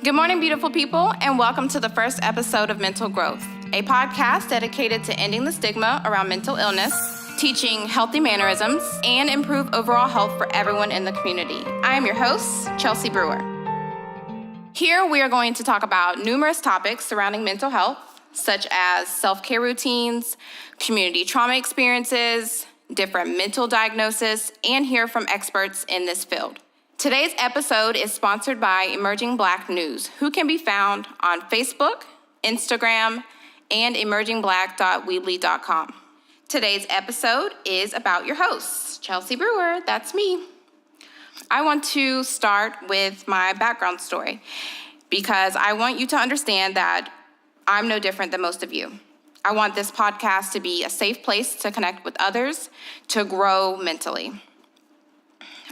Good morning, beautiful people, and welcome to the first episode of Mental Growth, a podcast dedicated to ending the stigma around mental illness, teaching healthy mannerisms, and improve overall health for everyone in the community. I am your host, Chelsie Brewer. Here we are going to talk about numerous topics surrounding mental health, such as self-care routines, community trauma experiences, different mental diagnoses, and hear from experts in this field. Today's episode is sponsored by Emerging Black News, who can be found on Facebook, Instagram, and emergingblack.weebly.com. Today's episode is about your host, Chelsie Brewer. That's me. I want to start with my background story because I want you to understand that I'm no different than most of you. I want this podcast to be a safe place to connect with others, to grow mentally.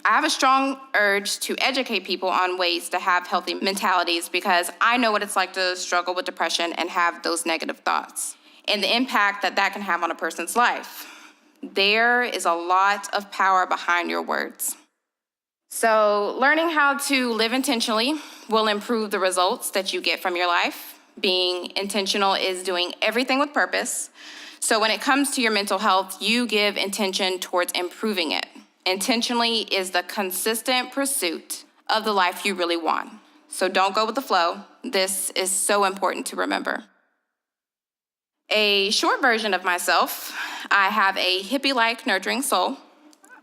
I have a strong urge to educate people on ways to have healthy mentalities because I know what it's like to struggle with depression and have those negative thoughts and the impact that can have on a person's life. There is a lot of power behind your words. So learning how to live intentionally will improve the results that you get from your life. Being intentional is doing everything with purpose. So when it comes to your mental health, you give intention towards improving it. Intentionally is the consistent pursuit of the life you really want. So don't go with the flow. This is so important to remember. A short version of myself, I have a hippie-like nurturing soul.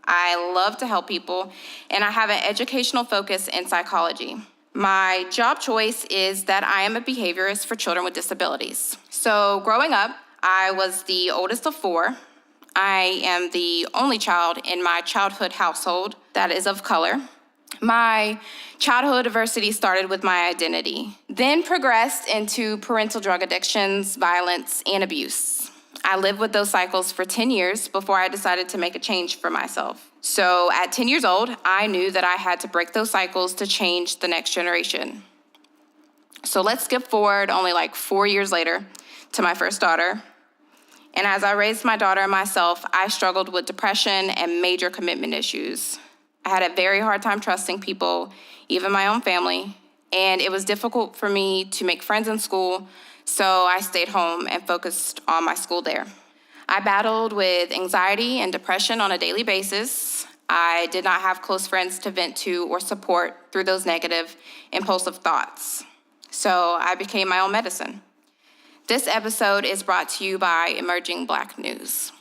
I love to help people, and I have an educational focus in psychology. My job choice is that I am a behaviorist for children with disabilities. So growing up, I was the oldest of four. I am the only child in my childhood household that is of color. My childhood adversity started with my identity, then progressed into parental drug addictions, violence, and abuse. I lived with those cycles for 10 years before I decided to make a change for myself. So at 10 years old, I knew that I had to break those cycles to change the next generation. So let's skip forward only like 4 years later to my first daughter. And as I raised my daughter and myself, I struggled with depression and major commitment issues. I had a very hard time trusting people, even my own family, and it was difficult for me to make friends in school, so I stayed home and focused on my school there. I battled with anxiety and depression on a daily basis. I did not have close friends to vent to or support through those negative, impulsive thoughts. So I became my own medicine. This episode is brought to you by Emerging Black News.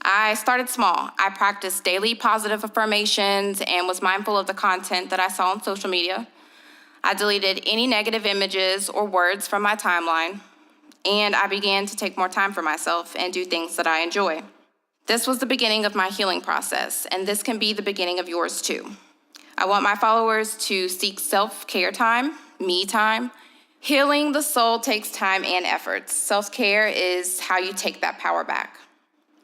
I started small. I practiced daily positive affirmations and was mindful of the content that I saw on social media. I deleted any negative images or words from my timeline, and I began to take more time for myself and do things that I enjoy. This was the beginning of my healing process, and this can be the beginning of yours too. I want my followers to seek self-care time, me time. Healing the soul takes time and effort. Self-care is how you take that power back.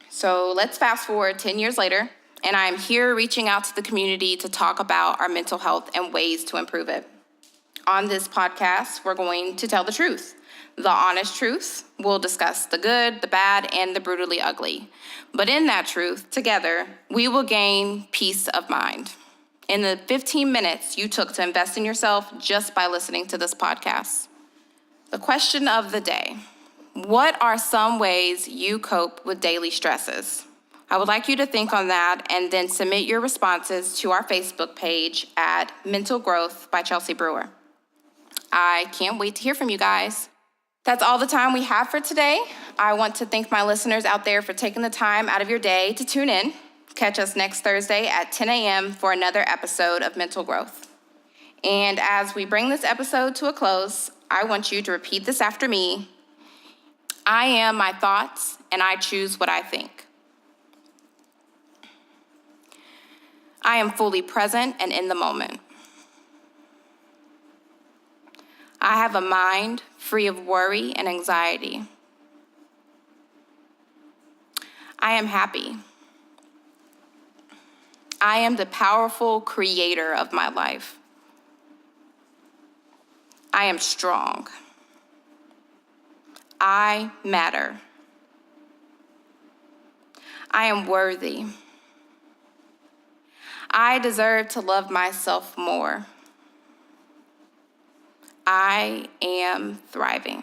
So let's fast forward 10 years later, and I'm here reaching out to the community to talk about our mental health and ways to improve it. On this podcast, we're going to tell the truth, the honest truth. We'll discuss the good, the bad, and the brutally ugly. But in that truth, together, we will gain peace of mind. In the 15 minutes you took to invest in yourself just by listening to this podcast. The question of the day: what are some ways you cope with daily stresses? I would like you to think on that and then submit your responses to our Facebook page at Mental Growth by Chelsie Brewer. I can't wait to hear from you guys. That's all the time we have for today. I want to thank my listeners out there for taking the time out of your day to tune in. Catch us next Thursday at 10 a.m. for another episode of Mental Growth. And as we bring this episode to a close, I want you to repeat this after me. I am my thoughts, and I choose what I think. I am fully present and in the moment. I have a mind free of worry and anxiety. I am happy. I am the powerful creator of my life. I am strong. I matter. I am worthy. I deserve to love myself more. I am thriving.